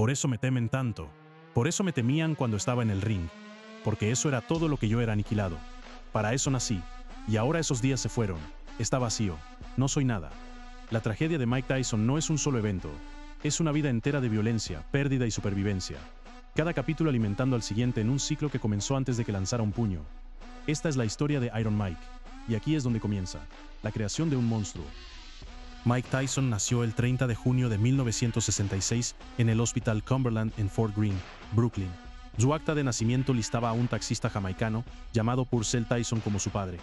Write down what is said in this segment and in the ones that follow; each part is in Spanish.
Por eso me temen tanto. Por eso me temían cuando estaba en el ring. Porque eso era todo lo que yo era aniquilado. Para eso nací. Y ahora esos días se fueron. Está vacío. No soy nada. La tragedia de Mike Tyson no es un solo evento. Es una vida entera de violencia, pérdida y supervivencia. Cada capítulo alimentando al siguiente en un ciclo que comenzó antes de que lanzara un puño. Esta es la historia de Iron Mike. Y aquí es donde comienza. La creación de un monstruo. Mike Tyson nació el 30 de junio de 1966 en el Hospital Cumberland en Fort Greene, Brooklyn. Su acta de nacimiento listaba a un taxista jamaicano llamado Purcell Tyson como su padre.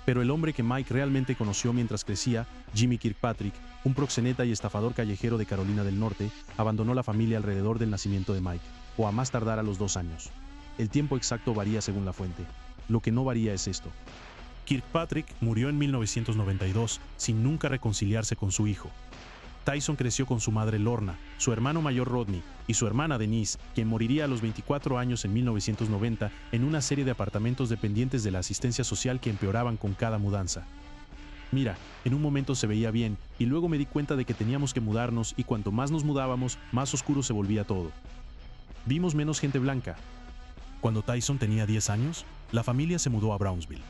Pero el hombre que Mike realmente conoció mientras crecía, Jimmy Kirkpatrick, un proxeneta y estafador callejero de Carolina del Norte, abandonó la familia alrededor del nacimiento de Mike, o a más tardar a los 2 años. El tiempo exacto varía según la fuente. Lo que no varía es esto. Kirkpatrick murió en 1992 sin nunca reconciliarse con su hijo. Tyson creció con su madre Lorna, su hermano mayor Rodney y su hermana Denise, quien moriría a los 24 años en 1990 en una serie de apartamentos dependientes de la asistencia social que empeoraban con cada mudanza. Mira, en un momento se veía bien y luego me di cuenta de que teníamos que mudarnos y cuanto más nos mudábamos, más oscuro se volvía todo. Vimos menos gente blanca. Cuando Tyson tenía 10 años, la familia se mudó a Brownsville.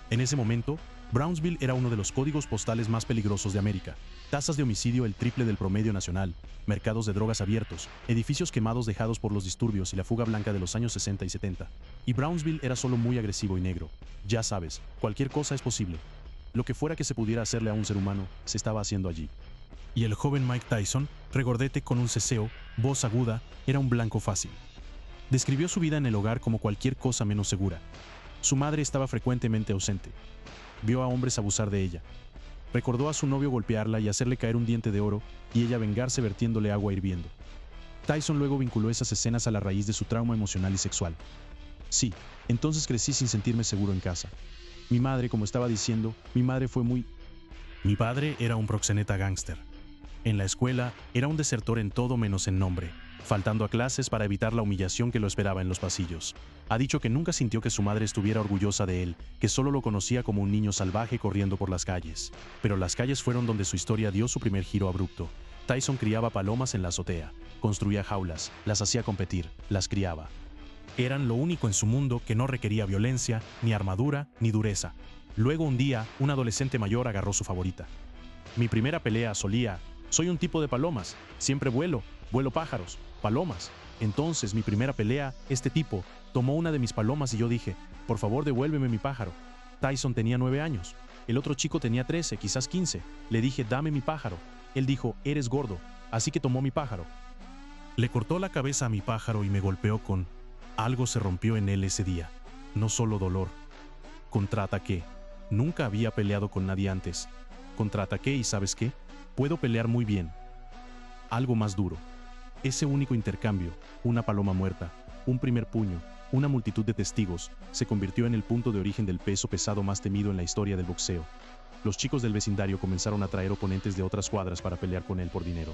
En ese momento, Brownsville era uno de los códigos postales más peligrosos de América. Tasas de homicidio el triple del promedio nacional, mercados de drogas abiertos, edificios quemados dejados por los disturbios y la fuga blanca de los años 60 y 70. Y Brownsville era solo muy agresivo y negro. Ya sabes, cualquier cosa es posible. Lo que fuera que se pudiera hacerle a un ser humano, se estaba haciendo allí. Y el joven Mike Tyson, regordete con un ceseo, voz aguda, era un blanco fácil. Describió su vida en el hogar como cualquier cosa menos segura. Su madre estaba frecuentemente ausente. Vio a hombres abusar de ella. Recordó a su novio golpearla y hacerle caer un diente de oro y ella vengarse vertiéndole agua hirviendo. Tyson luego vinculó esas escenas a la raíz de su trauma emocional y sexual. Sí, entonces crecí sin sentirme seguro en casa. Mi madre, como estaba diciendo, mi madre fue muy... Mi padre era un proxeneta gángster. En la escuela era un desertor en todo menos en nombre, faltando a clases para evitar la humillación que lo esperaba en los pasillos. Ha dicho que nunca sintió que su madre estuviera orgullosa de él, que solo lo conocía como un niño salvaje corriendo por las calles. Pero las calles fueron donde su historia dio su primer giro abrupto. Tyson criaba palomas en la azotea, construía jaulas, las hacía competir, las criaba. Eran lo único en su mundo que no requería violencia, ni armadura, ni dureza. Luego un día, un adolescente mayor agarró su favorita. Mi primera pelea solía... Soy un tipo de palomas, siempre vuelo pájaros, palomas. Entonces, mi primera pelea, este tipo, tomó una de mis palomas y yo dije, por favor devuélveme mi pájaro. Tyson tenía 9 años, el otro chico tenía 13, quizás 15. Le dije, dame mi pájaro. Él dijo, eres gordo, así que tomó mi pájaro. Le cortó la cabeza a mi pájaro y me golpeó con... Algo se rompió en él ese día, no solo dolor. Contraataqué. Nunca había peleado con nadie antes. Contraataqué y ¿sabes qué? Puedo pelear muy bien. Algo más duro. Ese único intercambio, una paloma muerta, un primer puño, una multitud de testigos, se convirtió en el punto de origen del peso pesado más temido en la historia del boxeo. Los chicos del vecindario comenzaron a traer oponentes de otras cuadras para pelear con él por dinero.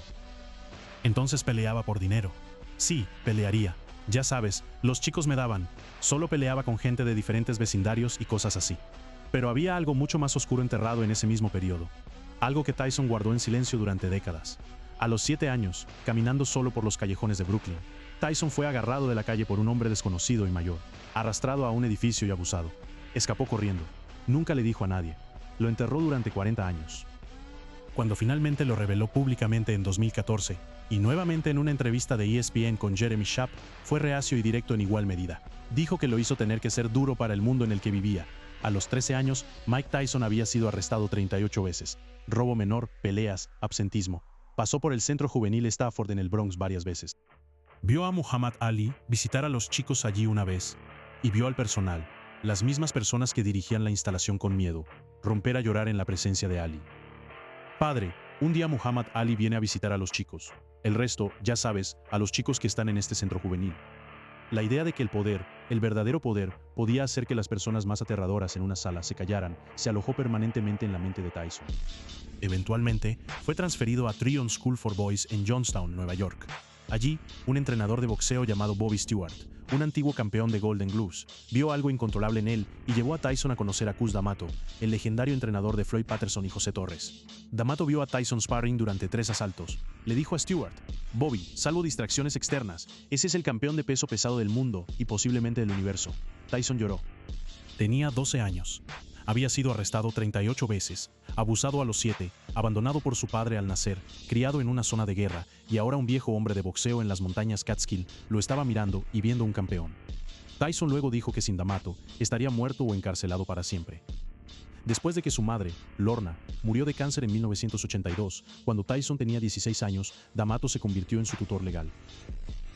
Entonces peleaba por dinero. Sí, pelearía. Ya sabes, los chicos me daban. Solo peleaba con gente de diferentes vecindarios y cosas así. Pero había algo mucho más oscuro enterrado en ese mismo periodo. Algo que Tyson guardó en silencio durante décadas. A los 7 años, caminando solo por los callejones de Brooklyn, Tyson fue agarrado de la calle por un hombre desconocido y mayor, arrastrado a un edificio y abusado. Escapó corriendo. Nunca le dijo a nadie. Lo enterró durante 40 años. Cuando finalmente lo reveló públicamente en 2014, y nuevamente en una entrevista de ESPN con Jeremy Schaap, fue reacio y directo en igual medida. Dijo que lo hizo tener que ser duro para el mundo en el que vivía. A los 13 años, Mike Tyson había sido arrestado 38 veces. Robo menor, peleas, absentismo. Pasó por el centro juvenil Stafford en el Bronx varias veces. Vio a Muhammad Ali visitar a los chicos allí una vez, y vio al personal, las mismas personas que dirigían la instalación con miedo, romper a llorar en la presencia de Ali. Padre, un día Muhammad Ali viene a visitar a los chicos. El resto, ya sabes, a los chicos que están en este centro juvenil. La idea de que el poder, el verdadero poder, podía hacer que las personas más aterradoras en una sala se callaran, se alojó permanentemente en la mente de Tyson. Eventualmente, fue transferido a Tryon School for Boys en Johnstown, Nueva York. Allí, un entrenador de boxeo llamado Bobby Stewart, un antiguo campeón de Golden Gloves, vio algo incontrolable en él y llevó a Tyson a conocer a Cus D'Amato, el legendario entrenador de Floyd Patterson y José Torres. D'Amato vio a Tyson sparring durante 3 asaltos. Le dijo a Stewart: Bobby, salvo distracciones externas, ese es el campeón de peso pesado del mundo y posiblemente del universo. Tyson lloró. Tenía 12 años. Había sido arrestado 38 veces, abusado a los 7, abandonado por su padre al nacer, criado en una zona de guerra, y ahora un viejo hombre de boxeo en las montañas Catskill lo estaba mirando y viendo un campeón. Tyson luego dijo que sin D'Amato estaría muerto o encarcelado para siempre. Después de que su madre, Lorna, murió de cáncer en 1982, cuando Tyson tenía 16 años, D'Amato se convirtió en su tutor legal.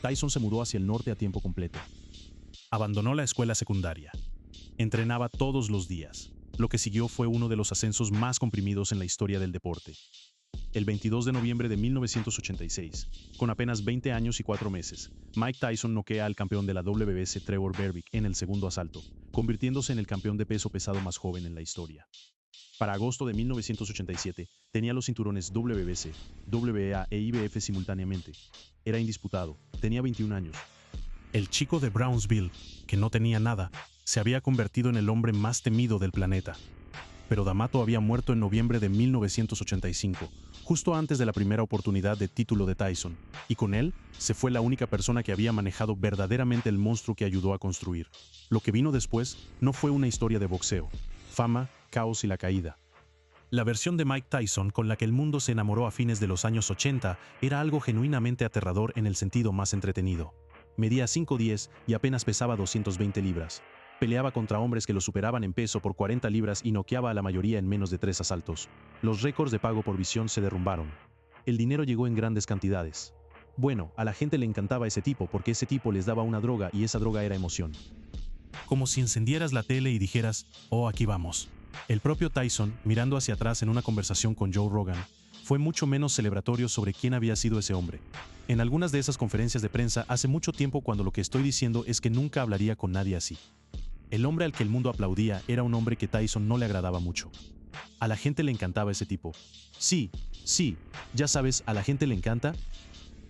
Tyson se mudó hacia el norte a tiempo completo. Abandonó la escuela secundaria. Entrenaba todos los días. Lo que siguió fue uno de los ascensos más comprimidos en la historia del deporte. El 22 de noviembre de 1986, con apenas 20 años y 4 meses, Mike Tyson noquea al campeón de la WBC Trevor Berbick en el segundo asalto, convirtiéndose en el campeón de peso pesado más joven en la historia. Para agosto de 1987, tenía los cinturones WBC, WBA e IBF simultáneamente. Era indisputado, tenía 21 años. El chico de Brownsville, que no tenía nada, se había convertido en el hombre más temido del planeta. Pero D'Amato había muerto en noviembre de 1985, justo antes de la primera oportunidad de título de Tyson, y con él se fue la única persona que había manejado verdaderamente el monstruo que ayudó a construir. Lo que vino después no fue una historia de boxeo, fama, caos y la caída. La versión de Mike Tyson con la que el mundo se enamoró a fines de los años 80 era algo genuinamente aterrador en el sentido más entretenido. Medía 5'10" y apenas pesaba 220 libras. Peleaba contra hombres que lo superaban en peso por 40 libras y noqueaba a la mayoría en menos de 3 asaltos. Los récords de pago por visión se derrumbaron. El dinero llegó en grandes cantidades. Bueno, a la gente le encantaba ese tipo porque ese tipo les daba una droga y esa droga era emoción. Como si encendieras la tele y dijeras: oh, aquí vamos. El propio Tyson, mirando hacia atrás en una conversación con Joe Rogan, fue mucho menos celebratorio sobre quién había sido ese hombre. En algunas de esas conferencias de prensa hace mucho tiempo, cuando lo que estoy diciendo es que nunca hablaría con nadie así. El hombre al que el mundo aplaudía era un hombre que Tyson no le agradaba mucho. A la gente le encantaba ese tipo. Sí, ya sabes, a la gente le encanta.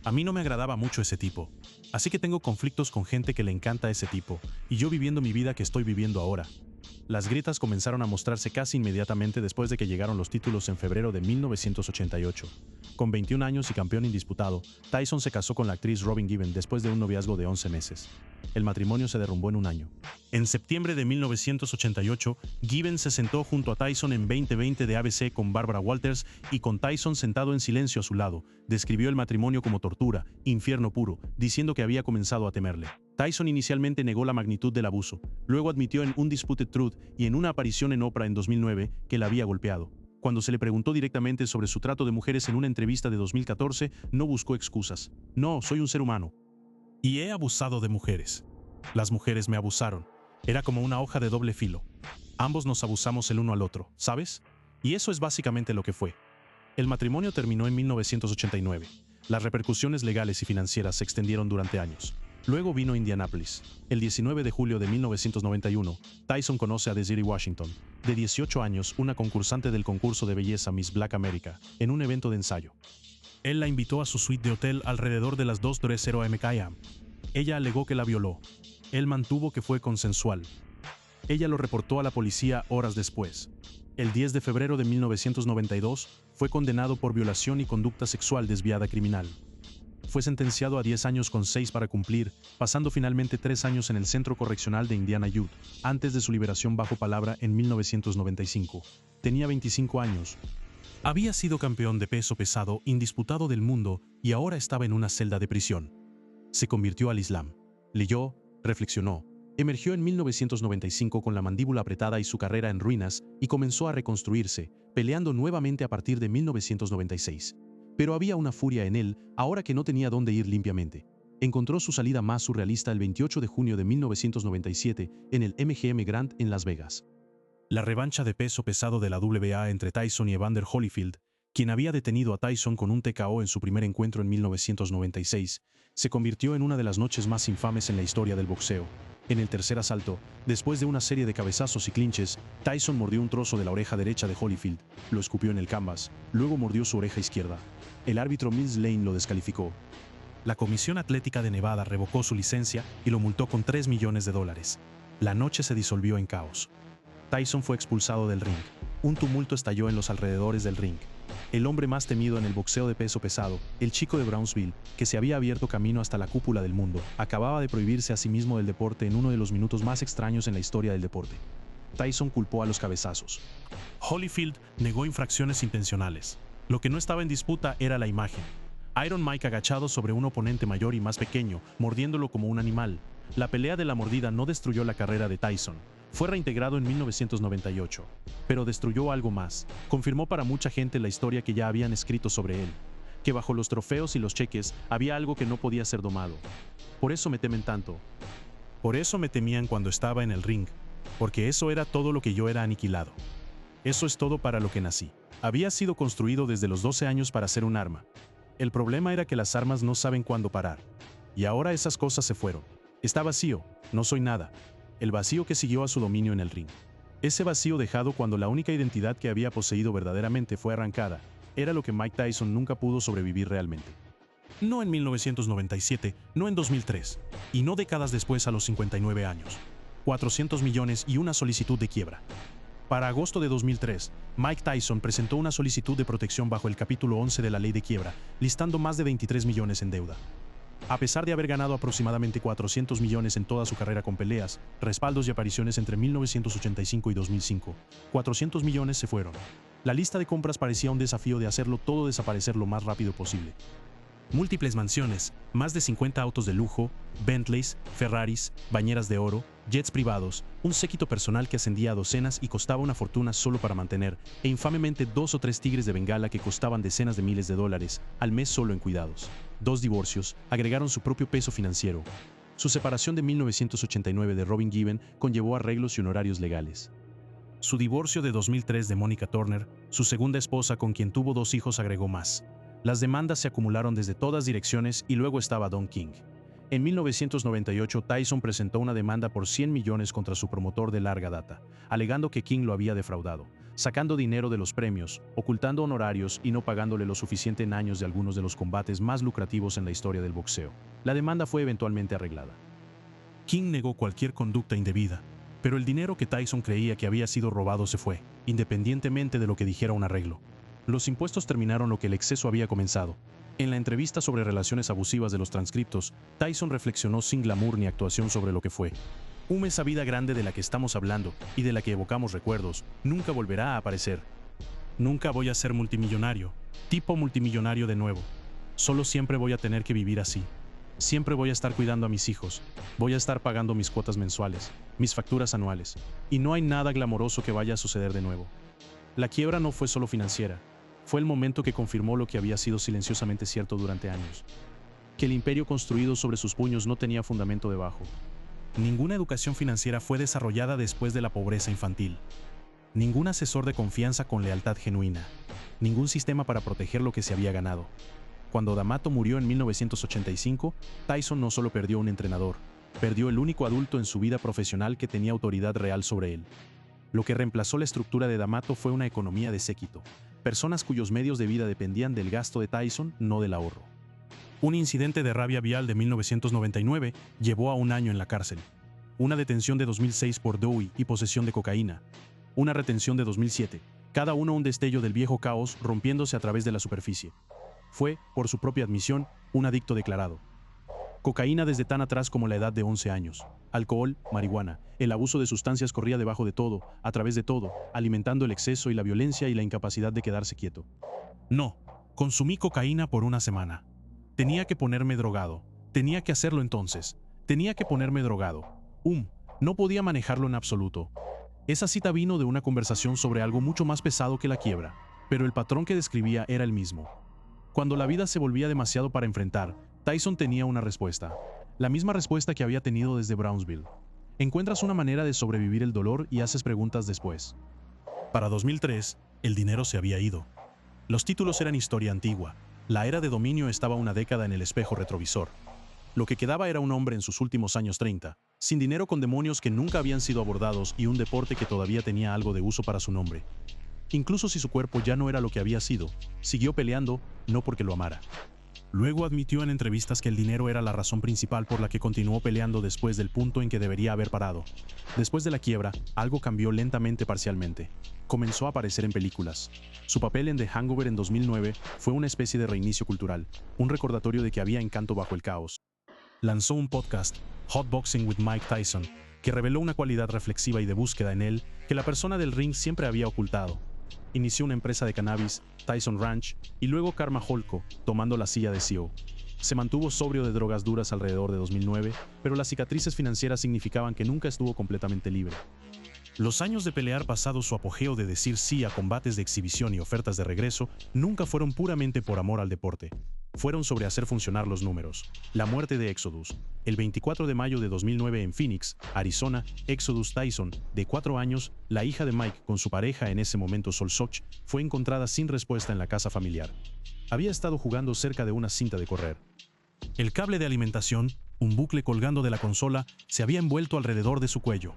A mí no me agradaba mucho ese tipo. Así que tengo conflictos con gente que le encanta ese tipo, y yo viviendo mi vida que estoy viviendo ahora. Las grietas comenzaron a mostrarse casi inmediatamente después de que llegaron los títulos en febrero de 1988. Con 21 años y campeón indisputado, Tyson se casó con la actriz Robin Gibbon después de un noviazgo de 11 meses. El matrimonio se derrumbó en un año. En septiembre de 1988, Gibbon se sentó junto a Tyson en 2020 de ABC con Barbara Walters y con Tyson sentado en silencio a su lado, describió el matrimonio como tortura, infierno puro, diciendo que había comenzado a temerle. Tyson inicialmente negó la magnitud del abuso, luego admitió en Undisputed Truth y en una aparición en Oprah en 2009 que la había golpeado. Cuando se le preguntó directamente sobre su trato de mujeres en una entrevista de 2014, no buscó excusas. No, soy un ser humano. Y he abusado de mujeres. Las mujeres me abusaron. Era como una hoja de doble filo. Ambos nos abusamos el uno al otro, ¿sabes? Y eso es básicamente lo que fue. El matrimonio terminó en 1989. Las repercusiones legales y financieras se extendieron durante años. Luego vino Indianápolis. El 19 de julio de 1991, Tyson conoce a Desiree Washington, de 18 años, una concursante del concurso de belleza Miss Black America, en un evento de ensayo. Él la invitó a su suite de hotel alrededor de las 2:30 am. Ella alegó que la violó. Él mantuvo que fue consensual. Ella lo reportó a la policía horas después. El 10 de febrero de 1992, fue condenado por violación y conducta sexual desviada criminal. Fue sentenciado a 10 años con 6 para cumplir, pasando finalmente 3 años en el Centro Correccional de Indiana Youth, antes de su liberación bajo palabra en 1995. Tenía 25 años. Había sido campeón de peso pesado indisputado del mundo y ahora estaba en una celda de prisión. Se convirtió al Islam. Leyó, reflexionó, emergió en 1995 con la mandíbula apretada y su carrera en ruinas y comenzó a reconstruirse, peleando nuevamente a partir de 1996. Pero había una furia en él, ahora que no tenía dónde ir limpiamente. Encontró su salida más surrealista el 28 de junio de 1997 en el MGM Grand en Las Vegas. La revancha de peso pesado de la WBA entre Tyson y Evander Holyfield, quien había detenido a Tyson con un TKO en su primer encuentro en 1996, se convirtió en una de las noches más infames en la historia del boxeo. En el tercer asalto, después de una serie de cabezazos y clinches, Tyson mordió un trozo de la oreja derecha de Holyfield, lo escupió en el canvas, luego mordió su oreja izquierda. El árbitro Mills Lane lo descalificó. La Comisión Atlética de Nevada revocó su licencia y lo multó con $3 millones. La noche se disolvió en caos. Tyson fue expulsado del ring. Un tumulto estalló en los alrededores del ring. El hombre más temido en el boxeo de peso pesado, el chico de Brownsville, que se había abierto camino hasta la cúpula del mundo, acababa de prohibirse a sí mismo del deporte en uno de los minutos más extraños en la historia del deporte. Tyson culpó a los cabezazos. Holyfield negó infracciones intencionales. Lo que no estaba en disputa era la imagen. Iron Mike agachado sobre un oponente mayor y más pequeño, mordiéndolo como un animal. La pelea de la mordida no destruyó la carrera de Tyson. Fue reintegrado en 1998, pero destruyó algo más. Confirmó para mucha gente la historia que ya habían escrito sobre él, que bajo los trofeos y los cheques había algo que no podía ser domado. Por eso me temen tanto. Por eso me temían cuando estaba en el ring, porque eso era todo lo que yo era aniquilado. Eso es todo para lo que nací. Había sido construido desde los 12 años para ser un arma. El problema era que las armas no saben cuándo parar. Y ahora esas cosas se fueron. Está vacío, no soy nada. El vacío que siguió a su dominio en el ring. Ese vacío dejado cuando la única identidad que había poseído verdaderamente fue arrancada, era lo que Mike Tyson nunca pudo sobrevivir realmente. No en 1997, no en 2003, y no décadas después a los 59 años. 400 millones y una solicitud de quiebra. Para agosto de 2003, Mike Tyson presentó una solicitud de protección bajo el capítulo 11 de la ley de quiebra, listando más de 23 millones en deuda. A pesar de haber ganado aproximadamente 400 millones en toda su carrera con peleas, respaldos y apariciones entre 1985 y 2005, 400 millones se fueron. La lista de compras parecía un desafío de hacerlo todo desaparecer lo más rápido posible. Múltiples mansiones, más de 50 autos de lujo, Bentleys, Ferraris, bañeras de oro, jets privados, un séquito personal que ascendía a docenas y costaba una fortuna solo para mantener, e infamemente 2 o 3 tigres de Bengala que costaban decenas de miles de dólares al mes solo en cuidados. 2 divorcios agregaron su propio peso financiero. Su separación de 1989 de Robin Given conllevó arreglos y honorarios legales. Su divorcio de 2003 de Monica Turner, su segunda esposa con quien tuvo 2 hijos, agregó más. Las demandas se acumularon desde todas direcciones y luego estaba Don King. En 1998, Tyson presentó una demanda por 100 millones contra su promotor de larga data, alegando que King lo había defraudado, sacando dinero de los premios, ocultando honorarios y no pagándole lo suficiente en años de algunos de los combates más lucrativos en la historia del boxeo. La demanda fue eventualmente arreglada. King negó cualquier conducta indebida, pero el dinero que Tyson creía que había sido robado se fue, independientemente de lo que dijera un arreglo. Los impuestos terminaron lo que el exceso había comenzado. En la entrevista sobre relaciones abusivas de los transcriptos, Tyson reflexionó sin glamour ni actuación sobre lo que fue. Esa vida grande de la que estamos hablando y de la que evocamos recuerdos, nunca volverá a aparecer. Nunca voy a ser multimillonario, tipo multimillonario de nuevo. Solo siempre voy a tener que vivir así. Siempre voy a estar cuidando a mis hijos, voy a estar pagando mis cuotas mensuales, mis facturas anuales, y no hay nada glamoroso que vaya a suceder de nuevo. La quiebra no fue solo financiera. Fue el momento que confirmó lo que había sido silenciosamente cierto durante años. Que el imperio construido sobre sus puños no tenía fundamento debajo. Ninguna educación financiera fue desarrollada después de la pobreza infantil. Ningún asesor de confianza con lealtad genuina. Ningún sistema para proteger lo que se había ganado. Cuando D'Amato murió en 1985, Tyson no solo perdió un entrenador, perdió el único adulto en su vida profesional que tenía autoridad real sobre él. Lo que reemplazó la estructura de D'Amato fue una economía de séquito, personas cuyos medios de vida dependían del gasto de Tyson, no del ahorro. Un incidente de rabia vial de 1999 llevó a 1 año en la cárcel. Una detención de 2006 por DUI y posesión de cocaína. Una retención de 2007, cada uno un destello del viejo caos rompiéndose a través de la superficie. Fue, por su propia admisión, un adicto declarado. Cocaína desde tan atrás como la edad de 11 años. Alcohol, marihuana, el abuso de sustancias corría debajo de todo, a través de todo, alimentando el exceso y la violencia y la incapacidad de quedarse quieto. No, consumí cocaína por 1 semana. Tenía que ponerme drogado. Tenía que hacerlo entonces. Tenía que ponerme drogado. No podía manejarlo en absoluto. Esa cita vino de una conversación sobre algo mucho más pesado que la quiebra, pero el patrón que describía era el mismo. Cuando la vida se volvía demasiado para enfrentar, Tyson tenía una respuesta. La misma respuesta que había tenido desde Brownsville. Encuentras una manera de sobrevivir el dolor y haces preguntas después. Para 2003, el dinero se había ido. Los títulos eran historia antigua. La era de dominio estaba una década en el espejo retrovisor. Lo que quedaba era un hombre en sus últimos años 30, sin dinero, con demonios que nunca habían sido abordados y un deporte que todavía tenía algo de uso para su nombre. Incluso si su cuerpo ya no era lo que había sido, siguió peleando, no porque lo amara. Luego admitió en entrevistas que el dinero era la razón principal por la que continuó peleando después del punto en que debería haber parado. Después de la quiebra, algo cambió lentamente parcialmente. Comenzó a aparecer en películas. Su papel en The Hangover en 2009 fue una especie de reinicio cultural, un recordatorio de que había encanto bajo el caos. Lanzó un podcast, Hot Boxing with Mike Tyson, que reveló una cualidad reflexiva y de búsqueda en él que la persona del ring siempre había ocultado. Inició una empresa de cannabis, Tyson Ranch, y luego Karma Holco, tomando la silla de CEO. Se mantuvo sobrio de drogas duras alrededor de 2009, pero las cicatrices financieras significaban que nunca estuvo completamente libre. Los años de pelear pasado su apogeo de decir sí a combates de exhibición y ofertas de regreso nunca fueron puramente por amor al deporte. Fueron sobre hacer funcionar los números. La muerte de Exodus. El 24 de mayo de 2009 en Phoenix, Arizona, Exodus Tyson, de 4 años, la hija de Mike con su pareja en ese momento Sol Soch, fue encontrada sin respuesta en la casa familiar. Había estado jugando cerca de una cinta de correr. El cable de alimentación, un bucle colgando de la consola, se había envuelto alrededor de su cuello.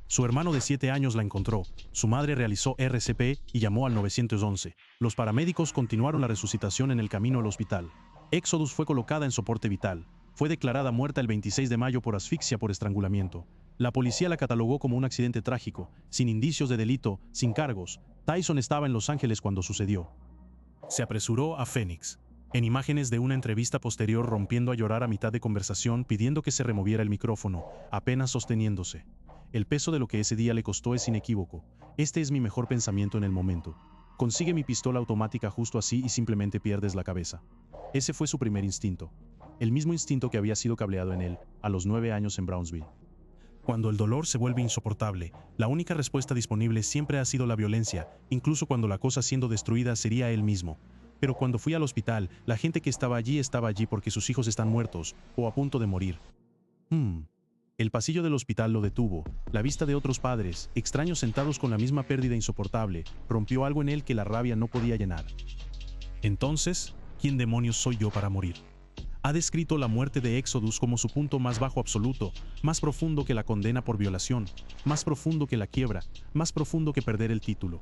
Su hermano de 7 años la encontró, su madre realizó RCP y llamó al 911. Los paramédicos continuaron la resucitación en el camino al hospital. Exodus fue colocada en soporte vital. Fue declarada muerta el 26 de mayo por asfixia por estrangulamiento. La policía la catalogó como un accidente trágico, sin indicios de delito, sin cargos. Tyson estaba en Los Ángeles cuando sucedió. Se apresuró a Phoenix. En imágenes de una entrevista posterior rompiendo a llorar a mitad de conversación pidiendo que se removiera el micrófono, apenas sosteniéndose. El peso de lo que ese día le costó es inequívoco. Este es mi mejor pensamiento en el momento. Consigue mi pistola automática justo así y simplemente pierdes la cabeza. Ese fue su primer instinto. El mismo instinto que había sido cableado en él, a los 9 años en Brownsville. Cuando el dolor se vuelve insoportable, la única respuesta disponible siempre ha sido la violencia, incluso cuando la cosa siendo destruida sería él mismo. Pero cuando fui al hospital, la gente que estaba allí porque sus hijos están muertos, o a punto de morir. El pasillo del hospital lo detuvo. La vista de otros padres, extraños sentados con la misma pérdida insoportable, rompió algo en él que la rabia no podía llenar. Entonces, ¿quién demonios soy yo para morir? Ha descrito la muerte de Exodus como su punto más bajo absoluto, más profundo que la condena por violación, más profundo que la quiebra, más profundo que perder el título.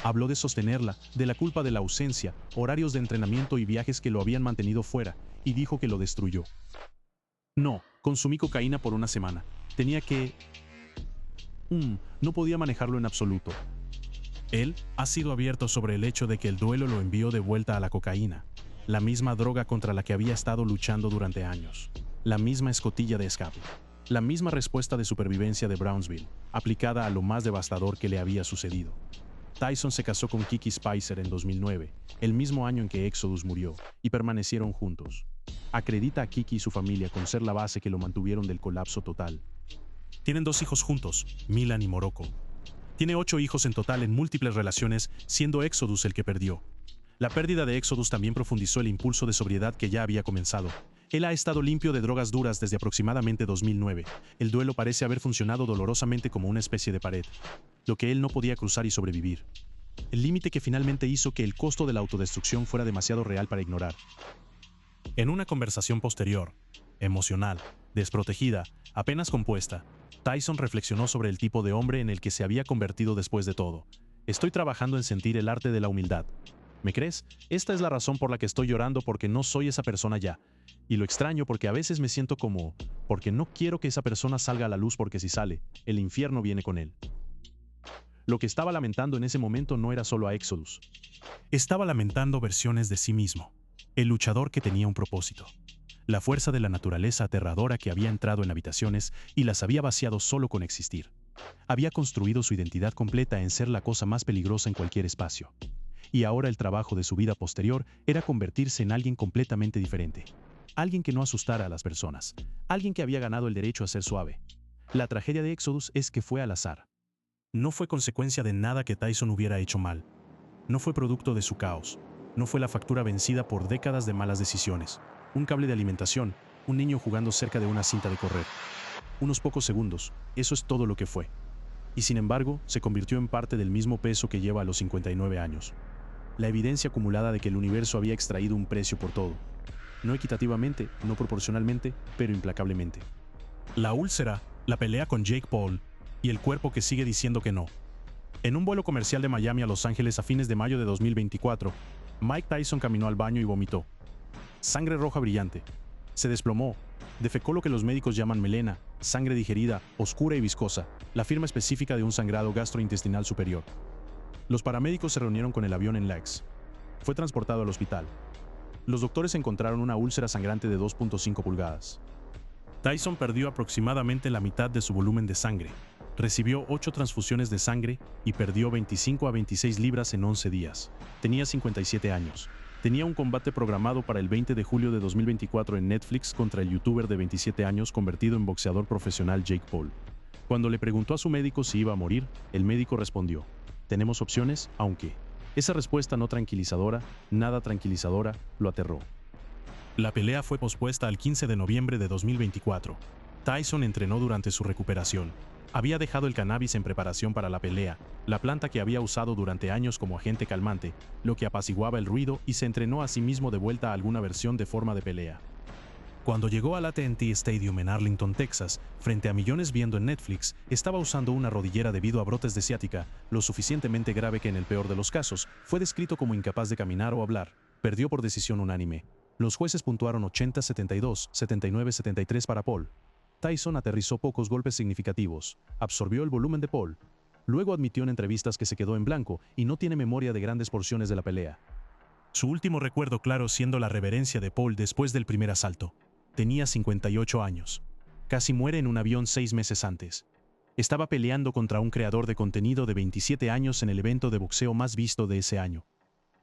Habló de sostenerla, de la culpa de la ausencia, horarios de entrenamiento y viajes que lo habían mantenido fuera, y dijo que lo destruyó. No, consumí cocaína por una semana. Tenía que... no podía manejarlo en absoluto. Él ha sido abierto sobre el hecho de que el duelo lo envió de vuelta a la cocaína, la misma droga contra la que había estado luchando durante años, la misma escotilla de escape, la misma respuesta de supervivencia de Brownsville, aplicada a lo más devastador que le había sucedido. Tyson se casó con Kiki Spicer en 2009, el mismo año en que Exodus murió, y permanecieron juntos. Acredita a Kiki y su familia con ser la base que lo mantuvieron del colapso total. Tienen 2 hijos juntos, Milan y Morocco. Tiene 8 hijos en total en múltiples relaciones, siendo Exodus el que perdió. La pérdida de Exodus también profundizó el impulso de sobriedad que ya había comenzado. Él ha estado limpio de drogas duras desde aproximadamente 2009. El duelo parece haber funcionado dolorosamente como una especie de pared, lo que él no podía cruzar y sobrevivir. El límite que finalmente hizo que el costo de la autodestrucción fuera demasiado real para ignorar. En una conversación posterior, emocional, desprotegida, apenas compuesta, Tyson reflexionó sobre el tipo de hombre en el que se había convertido después de todo. Estoy trabajando en sentir el arte de la humildad. ¿Me crees? Esta es la razón por la que estoy llorando porque no soy esa persona ya. Y lo extraño porque a veces me siento como... porque no quiero que esa persona salga a la luz porque si sale, el infierno viene con él. Lo que estaba lamentando en ese momento no era solo a Exodus. Estaba lamentando versiones de sí mismo. El luchador que tenía un propósito. La fuerza de la naturaleza aterradora que había entrado en habitaciones y las había vaciado solo con existir. Había construido su identidad completa en ser la cosa más peligrosa en cualquier espacio. Y ahora el trabajo de su vida posterior era convertirse en alguien completamente diferente. Alguien que no asustara a las personas. Alguien que había ganado el derecho a ser suave. La tragedia de Exodus es que fue al azar. No fue consecuencia de nada que Tyson hubiera hecho mal. No fue producto de su caos. No fue la factura vencida por décadas de malas decisiones. Un cable de alimentación, un niño jugando cerca de una cinta de correr. Unos pocos segundos, eso es todo lo que fue. Y sin embargo, se convirtió en parte del mismo peso que lleva a los 59 años. La evidencia acumulada de que el universo había extraído un precio por todo. No equitativamente, no proporcionalmente, pero implacablemente. La úlcera, la pelea con Jake Paul, y el cuerpo que sigue diciendo que no. En un vuelo comercial de Miami a Los Ángeles a fines de mayo de 2024, Mike Tyson caminó al baño y vomitó. Sangre roja brillante. Se desplomó. Defecó lo que los médicos llaman melena, sangre digerida, oscura y viscosa, la firma específica de un sangrado gastrointestinal superior. Los paramédicos se reunieron con el avión en LAX. Fue transportado al hospital. Los doctores encontraron una úlcera sangrante de 2.5 pulgadas. Tyson perdió aproximadamente la mitad de su volumen de sangre. Recibió 8 transfusiones de sangre y perdió 25 a 26 libras en 11 días. Tenía 57 años. Tenía un combate programado para el 20 de julio de 2024 en Netflix contra el youtuber de 27 años convertido en boxeador profesional Jake Paul. Cuando le preguntó a su médico si iba a morir, el médico respondió: "Tenemos opciones, aunque". Esa respuesta no tranquilizadora, nada tranquilizadora, lo aterró. La pelea fue pospuesta al 15 de noviembre de 2024. Tyson entrenó durante su recuperación. Había dejado el cannabis en preparación para la pelea, la planta que había usado durante años como agente calmante, lo que apaciguaba el ruido, y se entrenó a sí mismo de vuelta a alguna versión de forma de pelea. Cuando llegó al AT&T Stadium en Arlington, Texas, frente a millones viendo en Netflix, estaba usando una rodillera debido a brotes de ciática, lo suficientemente grave que en el peor de los casos, fue descrito como incapaz de caminar o hablar. Perdió por decisión unánime. Los jueces puntuaron 80-72, 79-73 para Paul. Tyson aterrizó pocos golpes significativos, absorbió el volumen de Paul. Luego admitió en entrevistas que se quedó en blanco y no tiene memoria de grandes porciones de la pelea. Su último recuerdo claro siendo la reverencia de Paul después del primer asalto. Tenía 58 años. Casi muere en un avión 6 meses antes. Estaba peleando contra un creador de contenido de 27 años en el evento de boxeo más visto de ese año.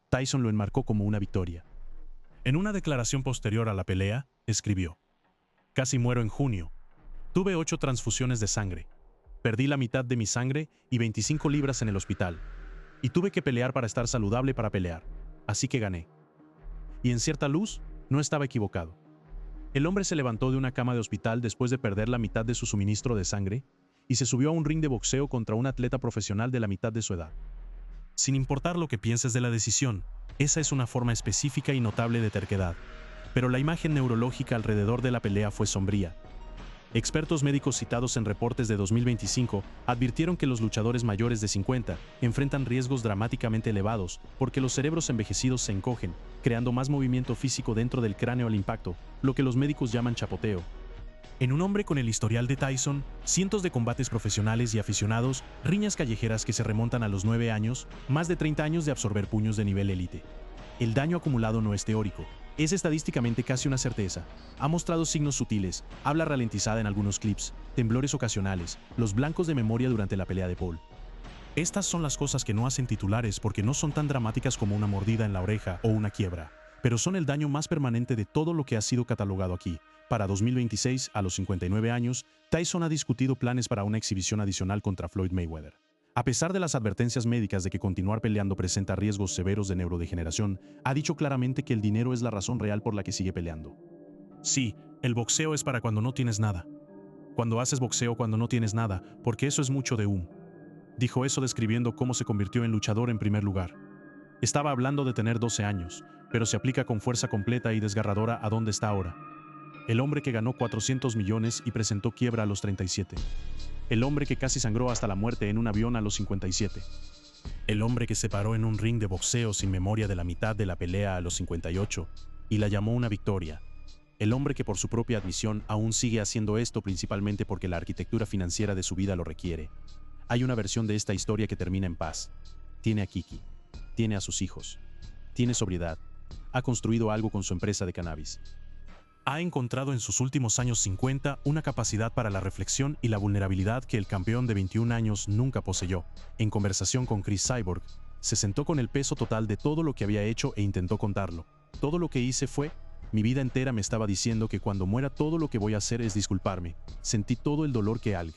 Tyson lo enmarcó como una victoria. En una declaración posterior a la pelea, escribió: "Casi muero en junio. Tuve 8 transfusiones de sangre. Perdí la mitad de mi sangre y 25 libras en el hospital. Y tuve que pelear para estar saludable para pelear. Así que gané". Y en cierta luz, no estaba equivocado. El hombre se levantó de una cama de hospital después de perder la mitad de su suministro de sangre y se subió a un ring de boxeo contra un atleta profesional de la mitad de su edad. Sin importar lo que pienses de la decisión, esa es una forma específica y notable de terquedad. Pero la imagen neurológica alrededor de la pelea fue sombría. Expertos médicos citados en reportes de 2025 advirtieron que los luchadores mayores de 50 enfrentan riesgos dramáticamente elevados porque los cerebros envejecidos se encogen, creando más movimiento físico dentro del cráneo al impacto, lo que los médicos llaman chapoteo. En un hombre con el historial de Tyson, cientos de combates profesionales y aficionados, riñas callejeras que se remontan a los 9 años, más de 30 años de absorber puños de nivel élite. El daño acumulado no es teórico. Es estadísticamente casi una certeza. Ha mostrado signos sutiles, habla ralentizada en algunos clips, temblores ocasionales, los blancos de memoria durante la pelea de Paul. Estas son las cosas que no hacen titulares porque no son tan dramáticas como una mordida en la oreja o una quiebra, pero son el daño más permanente de todo lo que ha sido catalogado aquí. Para 2026, a los 59 años, Tyson ha discutido planes para una exhibición adicional contra Floyd Mayweather. A pesar de las advertencias médicas de que continuar peleando presenta riesgos severos de neurodegeneración, ha dicho claramente que el dinero es la razón real por la que sigue peleando. Sí, el boxeo es para cuando no tienes nada. Cuando haces boxeo cuando no tienes nada, porque eso es mucho de humo. Dijo eso describiendo cómo se convirtió en luchador en primer lugar. Estaba hablando de tener 12 años, pero se aplica con fuerza completa y desgarradora a dónde está ahora. El hombre que ganó 400 millones y presentó quiebra a los 37. El hombre que casi sangró hasta la muerte en un avión a los 57. El hombre que se paró en un ring de boxeo sin memoria de la mitad de la pelea a los 58 y la llamó una victoria. El hombre que por su propia admisión aún sigue haciendo esto principalmente porque la arquitectura financiera de su vida lo requiere. Hay una versión de esta historia que termina en paz. Tiene a Kiki. Tiene a sus hijos. Tiene sobriedad. Ha construido algo con su empresa de cannabis. Ha encontrado en sus últimos años 50 una capacidad para la reflexión y la vulnerabilidad que el campeón de 21 años nunca poseyó. En conversación con Chris Cyborg, se sentó con el peso total de todo lo que había hecho e intentó contarlo. Todo lo que hice fue, mi vida entera me estaba diciendo que cuando muera todo lo que voy a hacer es disculparme. Sentí todo el dolor que alguien